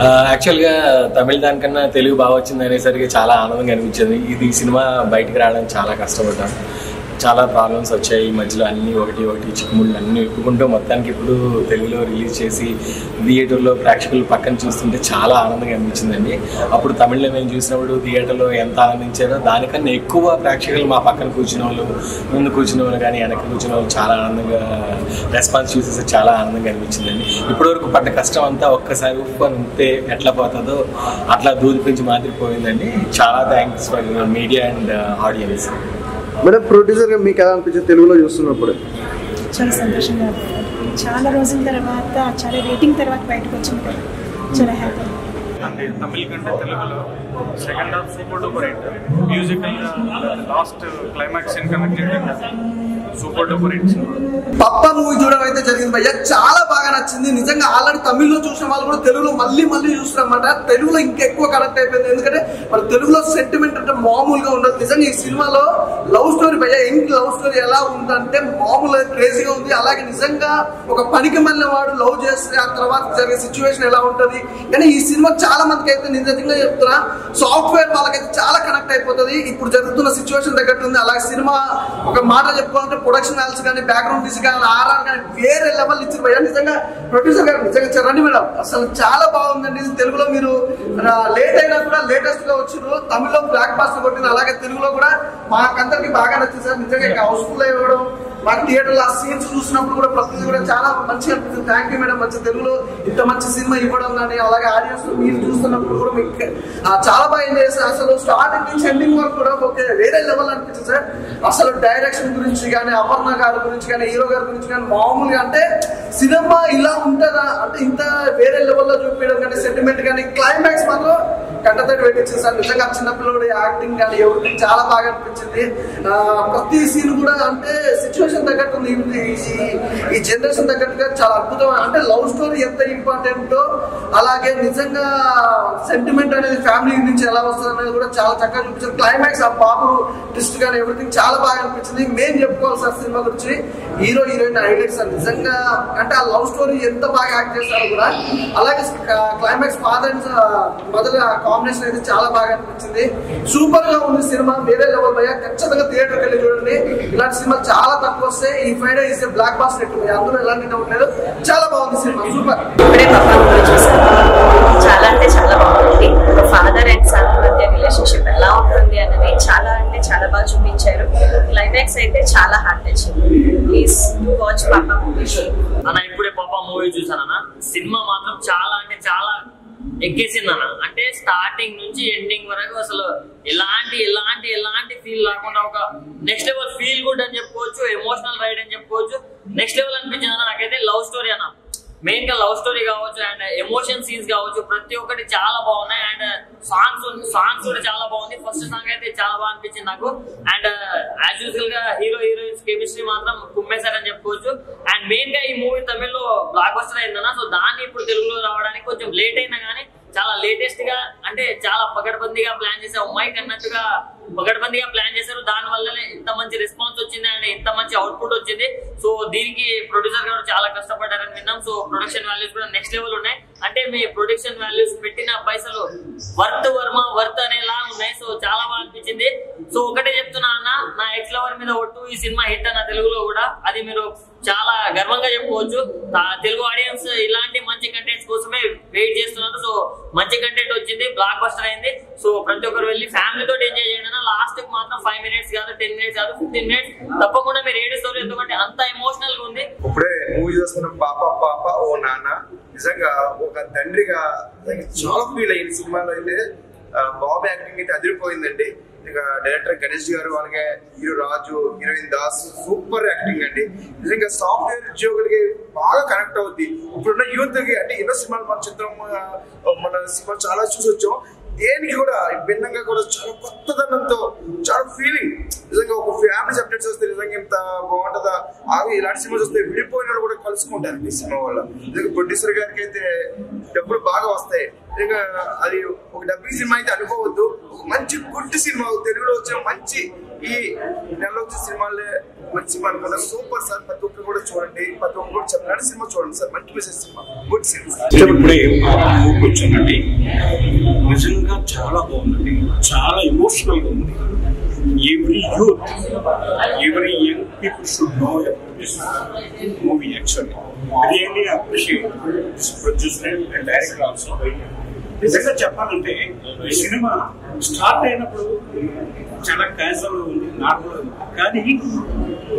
యాక్చువల్గా తమిళ దానికన్నా తెలుగు బాగా వచ్చింది అనేసరికి చాలా ఆనందంగా అనిపించింది. ఇది సినిమా బయటికి రావడానికి చాలా కష్టపడ్డాను. చాలా ప్రాబ్లమ్స్ వచ్చాయి ఈ మధ్యలో, అన్నీ ఒకటి చిక్కుముళ్ళు అన్నీ ఎక్కుకుంటూ మొత్తానికి ఇప్పుడు తెలుగులో రిలీజ్ చేసి థియేటర్లో ప్రేక్షకులు పక్కన చూస్తుంటే చాలా ఆనందంగా అనిపించిందండి. అప్పుడు తమిళ్లో మేము చూసినప్పుడు థియేటర్లో ఎంత ఆనందించారో దానికన్నా ఎక్కువ ప్రేక్షకులు మా పక్కన కూర్చున్న వాళ్ళు, ముందు కూర్చున్న వాళ్ళు కానీ వెనక్కి కూర్చున్న వాళ్ళు చాలా ఆనందంగా రెస్పాన్స్ చూసేసి చాలా ఆనందంగా అనిపించిందండి. ఇప్పటివరకు పడ్డ కష్టం అంతా ఒక్కసారి ఉప్పుకొని ఉంటే ఎట్లా పోతుందో అట్లా దూదిపించి మాదిరిపోయిందండి. చాలా thanks for media and audience. Madam, ప్రొడ్యూసర్గా మీకు ఎలా అనిపించింది తెలుగులో చూస్తున్నప్పుడు? చాలా సంతోషంగా, చాలా రోజుల తర్వాత, చాలా రేటింగ్ తర్వాత బయటకు వచ్చింది కదా, చాలా హ్యాపీ. అంటే తమిళ కంటే తెలుగులో second half super duper hit. Musical last climax connected super duper hit. Pappa movie చూడడం అయితే జరిగింది భయ్య, చాలా బాగా నచ్చింది. నిజంగా ఆల్రెడీ తమిళ్లో చూసిన వాళ్ళు కూడా తెలుగులో మళ్ళీ చూస్తారన్నమాట. తెలుగులో ఇంకా ఎక్కువ కనెక్ట్ అయిపోయింది, ఎందుకంటే మరి తెలుగులో సెంటిమెంట్ అంటే మామూలుగా ఉండదు. నిజంగా ఈ సినిమాలో లవ్ స్టోరీ భయ్య, ఇంటి లవ్ స్టోరీ ఎలా ఉందంటే మామూలుగా క్రేజీగా ఉంది. అలాగే నిజంగా ఒక పనికి మళ్ళీ వాడు లవ్ చేస్తే ఆ తర్వాత జరిగే సిచ్యువేషన్ ఎలా ఉంటుంది. కానీ ఈ సినిమా చాలా మందికి అయితే నిజంగా చెప్తున్నా, సాఫ్ట్వేర్ వాళ్ళకైతే చాలా కనెక్ట్ అయిపోతుంది. ఇప్పుడు జరుగుతున్న సిచ్యువేషన్ తగ్గట్టు ఉంది. అలాగే సినిమా ఒక మాట చెప్పుకోవాలంటే ప్రొడక్షన్ వాల్యూస్ కానీ, బ్యాక్గ్రౌండ్ మ్యూజిక్ కానీ, ఆర్ఆర్ కానీ వేరే లెవెల్ ఇచ్చారు భయ్య. నిజంగా ప్రొడ్యూసర్ గారు నిజంగా రండి మేడం, అసలు చాలా బాగుందండి. తెలుగులో మీరు లేట్ అయినా కూడా లేటెస్ట్ గా వచ్చారు. తమిళ్లో బ్లాక్ బాస్టర్ కొట్టింది, అలాగే తెలుగులో కూడా మాకందరికి బాగా నచ్చింది సార్. నిజంగా హౌస్ఫుల్ ఇవ్వడం, మా థియేటర్లో ఆ సీన్స్ చూసినప్పుడు కూడా ప్రతిదీ కూడా చాలా మంచిగా అనిపిస్తుంది. థ్యాంక్ యూ మేడం, మంచి తెలుగులో ఇంత మంచి సినిమా ఇవ్వడం కానీ, అలాగే ఆడియన్స్ మీరు చూస్తున్నప్పుడు కూడా మీకు చాలా బాగా ఎంజాయ్ చేస్తారు. అసలు స్టార్టింగ్ నుంచి ఎండింగ్ వరకు కూడా ఓకే వేరే లెవెల్ అనిపించింది సార్. అసలు డైరెక్షన్ గురించి కానీ, అపర్ణ గారి గురించి కానీ, హీరో గారి గురించి కానీ మామూలుగా అంటే సినిమా ఇలా ఉంటుందా అంటే ఇంత వేరే లెవెల్లో చూపించడం కానీ, సెంటిమెంట్ కానీ, క్లైమాక్స్ మాత్రం కంటతడి పెట్టించింది సార్. నిజంగా చిన్నపిల్లడు యాక్టింగ్ కానీ ఎవరికి చాలా బాగా అనిపించింది. ప్రతి సీన్ కూడా అంటే సిచ్యువేషన్ తగ్గట్టు ఉంది. ఈ జనరేషన్ తగ్గట్టుగా చాలా అద్భుతం. అంటే లవ్ స్టోరీ ఎంత ఇంపార్టెంటో, అలాగే నిజంగా సెంటిమెంట్ అనేది ఫ్యామిలీ నుంచి ఎలా వస్తుంది అనేది కూడా చాలా చక్కగా చూపించారు. క్లైమాక్స్ ఆ బాబు ట్విస్ట్ కానీ ఎవ్రీథింగ్ చాలా బాగా అనిపించింది. మెయిన్ చెప్పుకోవాలి సార్ సినిమా గురించి, హీరో హీరోయిన్ హైలైట్స్ సార్. నిజంగా అంటే ఆ లవ్ స్టోరీ ఎంత బాగా యాక్ట్ చేస్తారో కూడా, అలాగే climax father and mother combination అయితే చాలా బాగా అనిపించింది. సూపర్ గా ఉంది సినిమా, వేరే లెవెల్ భయ్యా. ఖచ్చితంగా థియేటర్కి వెళ్ళి చూడండి. ఇలాంటి సినిమా చాలా తక్కువ వస్తాయి. ఈ Friday is blockbuster hit, అందులో ఎలాంటి డౌట్ లేదు. చాలా బాగుంది సినిమా, సూపర్. ఇప్పుడే పప్పా మూవీ చూసాను, చాలా అంటే చాలా బాగుంది. ఒక ఫాదర్ అండ్ సన్ మధ్య రిలేషన్షిప్ ఎలా ఉంటుంది అనేది చాలా అంటే చాలా బాగా చూపించారు. క్లైమాక్స్ అయితే చాలా heart touching. Please do watch Pappa movie. అన్న ఇప్పుడే పప్పా మూవీ చూసానన్న, సినిమా మాత్రం చాలా అంటే చాలా ఎక్కేసింది అన్న. అంటే స్టార్టింగ్ నుంచి ఎండింగ్ వరకు అసలు ఎలాంటి ఫీల్ లేకుండా ఒక నెక్స్ట్ లెవెల్ ఫీల్ గుడ్ అని చెప్పుకోవచ్చు, ఎమోషనల్ రైడ్ అని చెప్పుకోవచ్చు. నెక్స్ట్ లెవెల్ అనిపించింది అన్న నాకైతే. లవ్ స్టోరీ అన్న, మెయిన్ గా లవ్ స్టోరీ కావచ్చు అండ్ ఎమోషన్ సీన్స్ కావచ్చు, ప్రతి ఒక్కటి చాలా బాగున్నాయి. అండ్ సాంగ్స్ కూడా చాలా బాగుంది. ఫస్ట్ సాంగ్ అయితే చాలా బాగా అనిపించింది నాకు. అండ్ యాజ్ యూజువల్ గా హీరో హీరోయిన్స్ కెమిస్ట్రీ మాత్రం కుమ్మేశారని చెప్పుకోవచ్చు. అండ్ మెయిన్ గా ఈ మూవీ తమిళ్లో బ్లాక్ బస్టర్ అయిందన్న. సో దాన్ని ఇప్పుడు తెలుగులో రావడానికి కొంచెం లేట్ అయినా కానీ చాలా లేటెస్ట్ గా అంటే చాలా పకడ్బందీగా ప్లాన్ చేశారు. మైక్ అన్నట్టుగా పకడ్బందీగా ప్లాన్ చేశారు. దాని వల్లనే ఇంత మంచి రెస్పాన్స్ వచ్చింది అండ్ ఇంత మంచి అవుట్పుట్ వచ్చింది. సో దీనికి ప్రొడ్యూసర్ గారు చాలా కష్టపడ్డారని విన్నాం. సో ప్రొడక్షన్ వాల్యూస్ కూడా నెక్స్ట్ లెవెల్ ఉన్నాయి. అంటే మీ ప్రొడక్షన్ వాల్యూస్ పెట్టిన పైసలు వర్త్ అనేలా ఉన్నాయి. సో చాలా బాగా అనిపించింది. సో ఒకటే చెప్తున్నా అన్న, నా ఎక్స్ లవర్ మీద ఒట్టు, ఈ సినిమా హిట్ అన్న తెలుగులో కూడా. అది మీరు చాలా గర్వంగా చెప్పుకోవచ్చు. తెలుగు ఆడియన్స్ ఇలాంటి మంచి కంటెంట్స్ కోసమే వెయిట్ చేస్తున్నారు. సో మంచి కంటెంట్ వచ్చింది, బ్లాక్ బస్టర్ అయింది. సో ప్రతి ఒక్కరు వెళ్ళి ఫ్యామిలీతో ఎంజాయ్ చేయండి. లాస్ట్ కి మాత్రం 5 minutes కాదు, 10 minutes కాదు, 15 minutes తప్పకుండా మీరు ఏడుస్తారు, ఎందుకంటే అంత ఎమోషనల్ గా ఉంది. ఇప్పుడే మూవీ చూస్తున్న పాప ఓ నాన్న, నిజంగా ఒక తండ్రిగా చాలా ఫీల్ అయ్యింది. సినిమాలో అయితే బాబు యాక్టింగ్ అయితే అదిరిపోయిందండి. ఇక డైరెక్టర్ గణేష్ గారు, అలాగే హీరో రాజు, హీరోయిన్ దాస్, సూపర్ యాక్టింగ్ అండి. నిజంగా సాఫ్ట్వేర్ ఉద్యోగులకి బాగా కనెక్ట్ అవుద్ది. ఇప్పుడున్న యూత్ కి. అంటే ఎన్నో సినిమాలు మన సినిమా చాలా చూసి వచ్చాం. దేనికి కూడా భిన్నంగా కూడా చాలా కొత్తదనంతో చాలా ఫీలింగ్. నిజంగా ఒక ఫ్యామిలీ సబ్జెక్ట్స్ వస్తే నిజంగా ఇంత బాగుంటుందా. ఇలాంటి సినిమాస్ వస్తే విడిపోయిన కూడా కలుసుకుంటారు ఈ సినిమా వల్ల. నిజంగా ప్రొడ్యూసర్ గారికి అయితే డబ్బులు బాగా వస్తాయి. నిజంగా అది ఒక డబ్బింగ్ సినిమా అయితే అనుకోవద్దు. ఒక మంచి గుడ్ సినిమా తెలుగులో వచ్చిన మంచి ఈ నెలలో వచ్చే సినిమాలే మంచి సినిమా అనుకున్నా. సూపర్ సార్, ప్రతి ఒక్కరు కూడా చూడండి, ప్రతి ఒక్కరు కూడా చెప్పిన సినిమా చూడండి సార్, మంచి మెసేజ్ సినిమా, గుడ్ సినిమా. ఇప్పుడే కూర్చోనండి, నిజంగా చాలా బాగుందండి, చాలా ఎమోషనల్గా ఉంది. Every youth, every young people should know about this movie. Actually really appreciate this producer and director also. నిజంగా చెప్పాలంటే ఈ సినిమా స్టార్ట్ అయినప్పుడు చాలా క్యాజువల్గా ఉంది, నార్మల్గా ఉంది. కానీ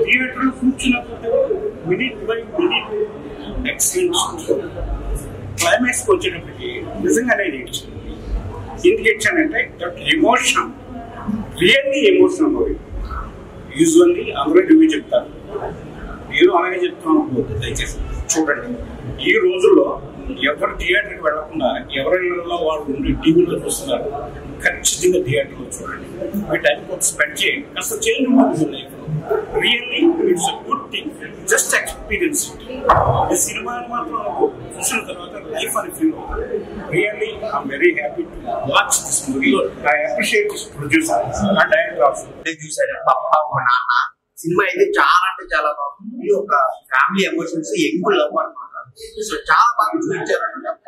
థియేటర్లో కూర్చున్నప్పుడు మినిట్ బై మినిట్ ఎక్సలెంట్. క్లైమాక్స్కి వచ్చేటప్పటికి నిజంగానే ఏడ్చాను. ఎందుకు ఏడ్చానంటే that emotion, really emotional movie. Usually అందరూ రివ్యూ చెప్తారు, నేను అలాగే చెప్తున్నాను, దయచేసి చూడండి. ఈ రోజుల్లో ఎవరు థియేటర్కి వెళ్లకుండా ఎవరిలో వాళ్ళు ఉండి టీవీలో చూస్తున్నారు, ఖచ్చితంగా థియేటర్లో చూడండి. మీ టైం కొంచెం స్పెండ్ చేయండి, కాస్త చేంజ్ ఉంటుంది లైఫ్లో. Really it's a good thing, just experience. ఈ సినిమాని మాత్రం చూసిన తర్వాత లైఫ్ అని ఫీల్ అవుతుంది. Really I'm very happy to watch this movie. I appreciate this producer and director also. చూసాను పప్పా ఓ నాన్న సినిమా అయితే చాలా అంటే చాలా బాగుంది. ఒక ఫ్యామిలీ ఎమోషన్స్ ఎక్కువ లవ్ అనమాట. సో చాలా బాగా చూపించారు అనమాట.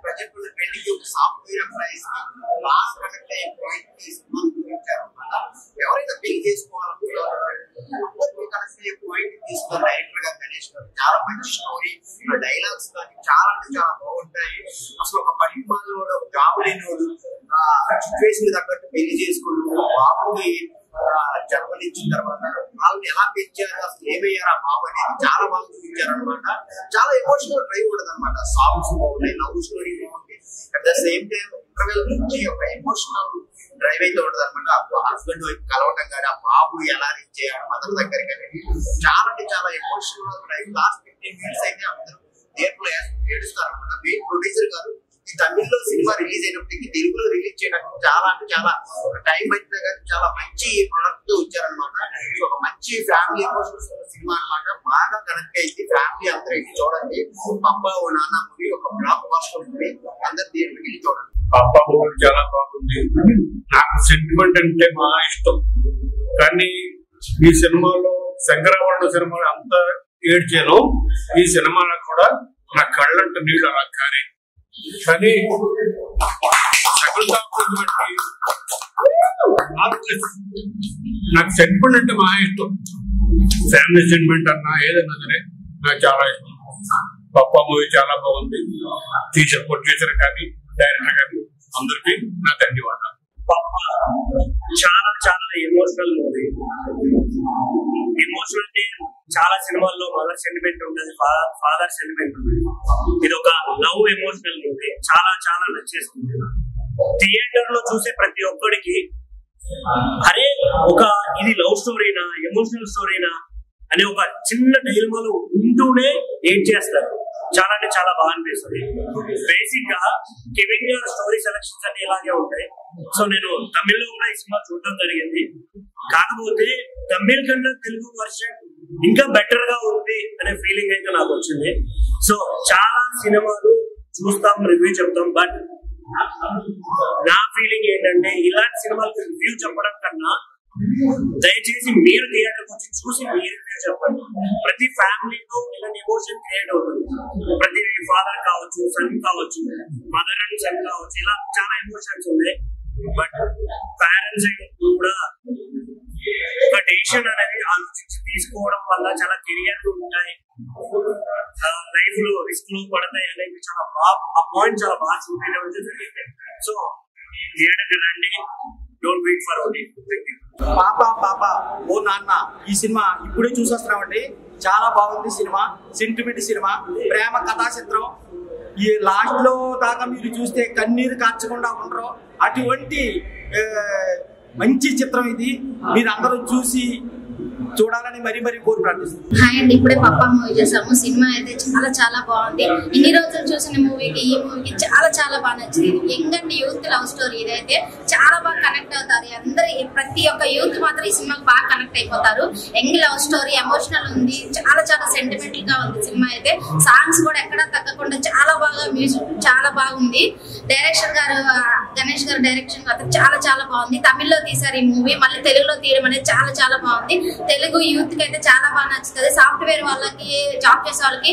ప్రజెంట్ పెళ్లికి ఒక సాఫ్ట్వేర్ ఎంప్లాయీస్ లాస్ట్ కనెక్ట్ అయ్యే పాయింట్ చూపించారు అనమాట. ఎవరైతే పెళ్లి చేసుకోవాలనుకుంటారో కనెక్ట్ అయ్యే పాయింట్ తీసుకున్న డైరెక్టర్ గా గణేష్ గారు చాలా మంచి స్టోరీ, డైలాగ్స్ కానీ చాలా అంటే చాలా బాగుంటాయి. అసలు ఒక పరిమాణంలో ఒక జాబ్ లేనివాడు సిచ్యువేషన్ తగ్గట్టు పెళ్లి చేసుకున్నాడు, బాబుకి జన్మనిచ్చిన తర్వాత వాళ్ళని ఎలా పెంచారు, అసలు ఏమయ్యారు ఆ బాబు అనేది చాలా బాగా చూపించారు అనమాట. చాలా ఎమోషనల్ డ్రైవ్ ఉండదు అనమాట. సాంగ్స్ బాగున్నాయి, లవ్ స్టోరీ బాగుంది. At the same time interval నుంచి ఒక ఎమోషనల్ డ్రైవ్ అయితే ఉండదు అనమాట. హస్బెండ్ వైపు కలవటం కానీ, ఆ బాబు ఎలా రీచ్ అయ్యాడు మదర్ దగ్గర కానీ, చాలా అంటే చాలా ఎమోషనల్ డ్రైవ్. లాస్ట్ 15 minutes అయితే అందరూ థియేటర్లో ఏడుస్తారు అనమాట. మెయిన్ ప్రొడ్యూసర్ గారు ఈ తమిళ్లో సినిమా రిలీజ్ అయినప్పటికీ తెలుగులో రిలీజ్ చేయడానికి చాలా అంటే చాలా టైం అయినా కానీ చాలా మంచి ప్రొడక్ట్ తో వచ్చారనమాట. ఒక మంచి ఫ్యామిలీ ఎమోషన్స్ సినిమా అనమాట. బాగా కనెక్ట్ అయింది, ఫ్యామిలీ అందరూ వెళ్ళి చూడండి. పప్పా ఓ నాన్న మూవీ ఒక బ్లాక్ బస్టర్ మూవీ, అందరు థియేటర్కి వెళ్ళి చూడండి. పప్పా మూవీ చాలా బాగుంది. నాకు సెంటిమెంట్ అంటే బాగా ఇష్టం, కానీ ఈ సినిమాలో శంకరాభరణం సినిమాలో అంత ఏడ్చాను. ఈ సినిమాలో కూడా నా కళ్ళంట నీళ్ళు అలా కారే. కానీ నాకు సెంటిమెంట్ అంటే బాగా ఇష్టం. ఫ్యామిలీ సెంటిమెంట్ అన్నా ఏదన్నా సరే నాకు చాలా ఇష్టం. పప్పా మూవీ చాలా బాగుంది. టీచర్ ప్రొడ్యూసర్ కానీ డైరెక్టర్ కానీ అందరికీ నా ధన్యవాదాలు. పప్పా చాలా చాలా ఎమోషనల్ మూవీ. ఎమోషనల్ అంటే చాలా సినిమాల్లో మదర్ సెంటిమెంట్ ఉంటుంది, ఫాదర్ సెంటిమెంట్ ఉంటుంది. ఇది ఒక లవ్ ఎమోషనల్ మూవీ. చాలా చాలా నచ్చేస్తుంది. థియేటర్ లో చూసే ప్రతి ఒక్కడికి అరే ఒక ఇది లవ్ స్టోరీనా ఎమోషనల్ స్టోరీనా అని ఒక చిన్న డైలమాలో ఉంటూనే ఏం చేస్తారు. చాలా అంటే చాలా బాగా అనిపిస్తుంది. బేసిక్ గా కెవిన్ గారి స్టోరీ సెలక్షన్స్ అన్ని ఇలాగే ఉంటాయి. సో నేను తమిళ్లో కూడా ఈ సినిమా చూడటం జరిగింది. కాకపోతే తమిళ్ కన్నా తెలుగు వర్షన్ ఇంకా బెటర్ గా ఉంది అనే ఫీలింగ్ అయితే నాకు వచ్చింది. సో చాలా సినిమాలు చూస్తాం, రివ్యూ చెప్తాం, బట్ నా ఫీలింగ్ ఏంటంటే ఇలాంటి సినిమాలకు రివ్యూ చెప్పడం కన్నా దయచేసి మీరు థియేటర్కి వచ్చి చూసి మీరు రివ్యూ చెప్పండి. ప్రతి ఫ్యామిలీతో ఇలాంటి ఎమోషన్ క్రియేట్ అవుతుంది. ప్రతి ఫాదర్ కావచ్చు, సన్ కావచ్చు, మదర్ అండ్ సన్ కావచ్చు, ఇలా చాలా ఎమోషన్స్ ఉన్నాయి. బట్ పేరెంట్స్ కూడా ఒక డెసిషన్ అనేది ఆలోచించి తీసుకోవడం వల్ల చాలా కెరియర్ ఉంటాయి, లైఫ్ లో రిస్క్ లో పడతాయి అనేది చాలా బాగా ఆ పాయింట్ చాలా బాగా చూపించడం జరిగింది. సో థియేటర్కి రండి, డోంట్ వెయిట్ ఫర్ ఓటీ. పాపా పాపా ఓ నాన్న ఈ సినిమా ఇప్పుడే చూసొస్తున్నామండి. చాలా బాగుంది సినిమా. సెంటిమెంట్ సినిమా, ప్రేమ కథా చిత్రం. ఈ లాస్ట్ లో దాకా మీరు చూస్తే కన్నీరు కార్చకుండా ఉండరు. అటువంటి మంచి చిత్రం ఇది. మీరు అందరూ చూసి చూడాలని మరీ మరీ కోరి ప్రార్థిస్తున్నాను. హాయ్ అండి, ఇప్పుడే పప్పా మూవీ చూసాము. సినిమా అయితే చాలా చాలా బాగుంది. ఇన్ని రోజులు చూసిన మూవీకి ఈ మూవీకి చాలా చాలా బాగా నచ్చింది. Young and youth love story. ఇదైతే చాలా బాగా కనెక్ట్ అవుతారు అందరు. ప్రతి ఒక్క యూత్ మాత్రం ఈ సినిమాకి బాగా కనెక్ట్ అయిపోతారు. యంగ్ లవ్ స్టోరీ, ఎమోషనల్ ఉంది, చాలా చాలా సెంటిమెంటల్ గా ఉంది సినిమా అయితే. సాంగ్స్ కూడా ఎక్కడా తగ్గకుండా చాలా బాగా, మ్యూజిక్ చాలా బాగుంది. డైరెక్టర్ గారు గణేష్ గారు డైరెక్షన్ చాలా చాలా బాగుంది. తమిళ్లో తీశారు ఈ మూవీ, మళ్ళీ తెలుగులో తీయడం అనేది చాలా చాలా బాగుంది. తెలుగు తెలుగు యూత్ కి అయితే చాలా బాగా నచ్చుతుంది. సాఫ్ట్వేర్ వాళ్ళకి, జాబ్ చేసే వాళ్ళకి,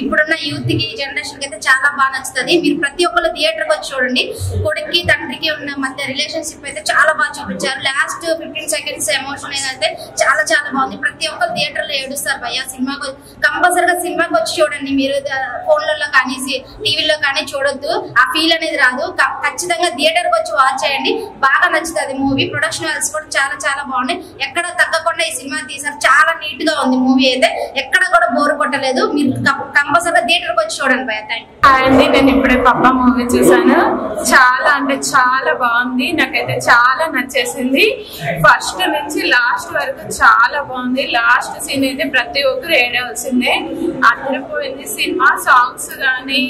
ఇప్పుడున్న యూత్ కి, జనరేషన్ కి అయితే చాలా బాగా నచ్చుతుంది. మీరు ప్రతి ఒక్కరు థియేటర్ కి వచ్చి చూడండి. కొడుక్కి తండ్రికి ఉన్న మధ్య రిలేషన్షిప్ అయితే చాలా బాగా చూపించారు. లాస్ట్ 15 seconds ఎమోషన్ అయితే చాలా చాలా బాగుంది. ప్రతి ఒక్కరు థియేటర్ లో ఏడుస్తారు భయ్య. సినిమాకు కంపల్సరిగా సినిమాకి వచ్చి చూడండి. మీరు ఫోన్లలో కానీ టీవీలో కానీ చూడొద్దు, ఆ ఫీల్ అనేది రాదు. ఖచ్చితంగా థియేటర్ కి వచ్చి వాచ్ చేయండి, బాగా నచ్చుతుంది మూవీ. ప్రొడక్షన్ వాల్స్ కూడా చాలా చాలా బాగున్నాయి. ఎక్కడ తగ్గకుండా ఈ సినిమా తీసారు. చాలా నీట్ గా ఉంది మూవీ అయితే, ఎక్కడ కూడా బోర్ కొట్టలేదు. మీరు కంపల్సరిగా థియేటర్ కి వచ్చి చూడండి భయ్య. థ్యాంక్ యూ అండి. నేను ఇప్పుడే పప్పా మూవీ చూసాను. చాలా అంటే చాలా బాగుంది. నాకైతే చాలా నచ్చేసింది. ఫస్ట్ నుంచి లాస్ట్ వరకు చాలా బాగుంది. లాస్ట్ సీన్ అయితే ప్రతి ఒక్కరు ఏడవలసిందే. అదిరిపోయింది సినిమా. సాంగ్స్ కానీ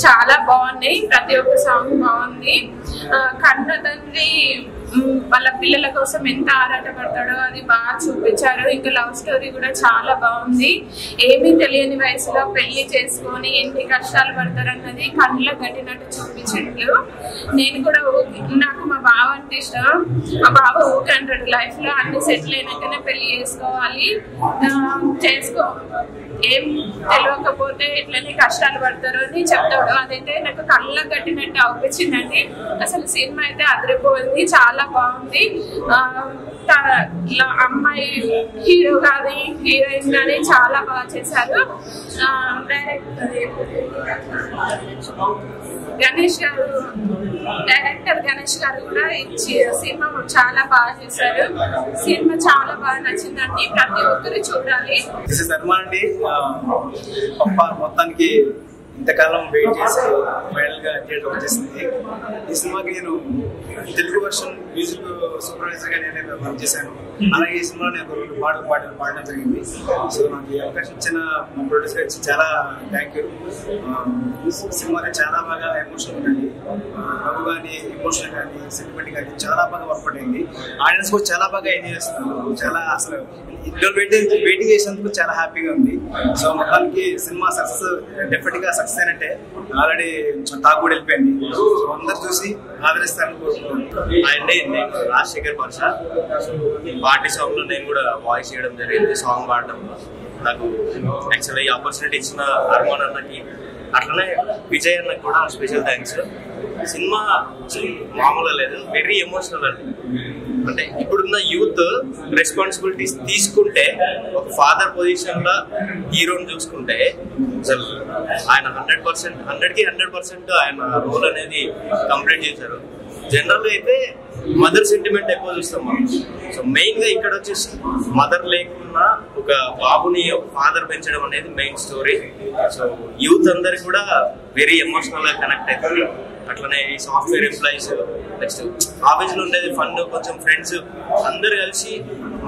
చాలా బాగున్నాయి. ప్రతి ఒక్క సాంగ్ బాగుంది. కన్న తండ్రి వాళ్ళ పిల్లల కోసం ఎంత ఆరాటపడతాడో అది బాగా చూపించారు. ఇంకా లవ్ స్టోరీ కూడా చాలా బాగుంది. ఏమీ తెలియని వయసులో పెళ్లి చేసుకొని ఎన్ని కష్టాలు పడతారన్నది కళ్ళలో కట్టినట్టు చూపించారు. నేను కూడా నాకు మా బావ అంటే ఇష్టం. మా బావ ఊకే అంటాడు, లైఫ్ లో అన్ని సెటిల్ అయినాకనే పెళ్లి చేసుకోవాలి, ఏం తెలియకపోతే ఇట్లనే కష్టాలు పడతారు అని చెప్తాడు. అదైతే నాకు కళ్ళలో కట్టినట్టు అనిపించిందండి. అసలు సినిమా అయితే అదిరిపోయింది, చాలా బాగుంది. అమ్మాయి హీరో కానీ హీరోయిన్ కానీ చాలా బాగా చేశారు. డైరెక్టర్ గణేష్ గారు కూడా సినిమా చాలా బాగా చేశారు. సినిమా చాలా బాగా నచ్చిందండి, ప్రతి ఒక్కరు చూడాలి. మొత్తానికి ఇంతకాలం వెయిట్ చేసి ఫైనల్ గా థియేటర్ వచ్చేసింది. ఈ సినిమాకి నేను తెలుగు వర్షన్ మ్యూజిక్ సూపర్వైజర్ గా నేను వర్క్ చేశాను. అలాగే ఈ సినిమాలో నేను రెండు పాటలు పాడడం జరిగింది. సో నాకు ఈ అవకాశం ఇచ్చిన మా ప్రొడ్యూసర్ గారికి చాలా థ్యాంక్ యూ. సినిమాకి చాలా బాగా ఎమోషన్ ఉందండి. నవ్వు కానీ, ఎమోషన్ కానీ, సెంటిమెంట్ కానీ చాలా బాగా వర్క్ అయింది. ఆడియన్స్ కూడా చాలా బాగా ఎంజాయ్ చేస్తున్నారు. చాలా అసలు ఇంట్లో వెయిటింగ్ చేసినందుకు చాలా హ్యాపీగా ఉంది. సో మొత్తానికి సినిమా సక్సెస్, డెఫినెట్ గా సక్సెస్ అయినట్టే. ఆల్రెడీ టాక్ కూడా వెళ్ళిపోయింది. సో అందరు చూసి ఆదరిస్తారని కోరుకుంటున్నాను. అండి, నేను రాజశేఖర్ పర్ష. పార్టీ సాంగ్ లో నేను కూడా వాయిస్ చేయడం జరిగింది, సాంగ్ పాడడం. నాకు యాక్చువల్గా ఈ ఆపర్చునిటీ ఇచ్చిన అర్మాన్ అన్నకి, అట్లనే విజయ్ అన్నకి కూడా స్పెషల్ థ్యాంక్స్. సినిమా మామూలుగా లేదు, వెరీ ఎమోషనల్ అండి. అంటే ఇప్పుడున్న యూత్ రెస్పాన్సిబిలిటీస్ తీసుకుంటే, ఒక ఫాదర్ పొజిషన్ లో హీరోని చూసుకుంటే అసలు ఆయన 100% ఆయన రోల్ అనేది కంప్లీట్ చేశారు. జనరల్ గా అయితే మదర్ సెంటిమెంట్ ఎక్కువ చూస్తాం మనం. సో మెయిన్ గా ఇక్కడ వచ్చేసి మదర్ లేకున్నా ఒక బాబుని ఒక ఫాదర్ పెంచడం అనేది మెయిన్ స్టోరీ. సో యూత్ అందరికి కూడా వెరీ ఎమోషనల్ గా కనెక్ట్ అవుతుంది. అట్లనే ఈ సాఫ్ట్వేర్ ఎంప్లాయీస్, నెక్స్ట్ ఆఫీస్ లో ఉండేది ఫన్, కొంచెం ఫ్రెండ్స్ అందరు కలిసి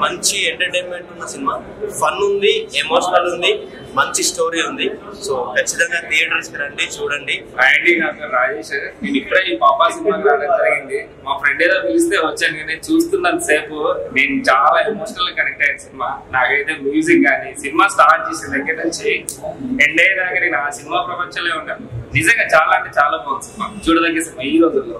మంచి ఎంటర్టైన్మెంట్ ఉన్న సినిమా. ఫన్ ఉంది, ఎమోషనల్ ఉంది, మంచి స్టోరీ ఉంది. సో ఖచ్చితంగా థియేటర్స్ కి రండి, చూడండి. అండి, నాకు రాజేష్. నేను ఇప్పుడే ఈ పాపా సినిమాకి రావడం జరిగింది. మా ఫ్రెండ్ ఏదో పిలిస్తే వచ్చాను, కానీ చూస్తున్నంత సేపు నేను చాలా ఎమోషనల్ కనెక్ట్ అయ్యాను సినిమా. నాకైతే మ్యూజిక్ కానీ, సినిమా స్టార్ట్ చేసే దగ్గర నుంచి ఎండ్ అయ్యేదాకా నేను ఆ సినిమా ప్రపంచంలో ఉంటాను. నిజంగా చాలా అంటే చాలా బాగుంది సినిమా, చూడదగ్గ సినిమా ఈ రోజుల్లో.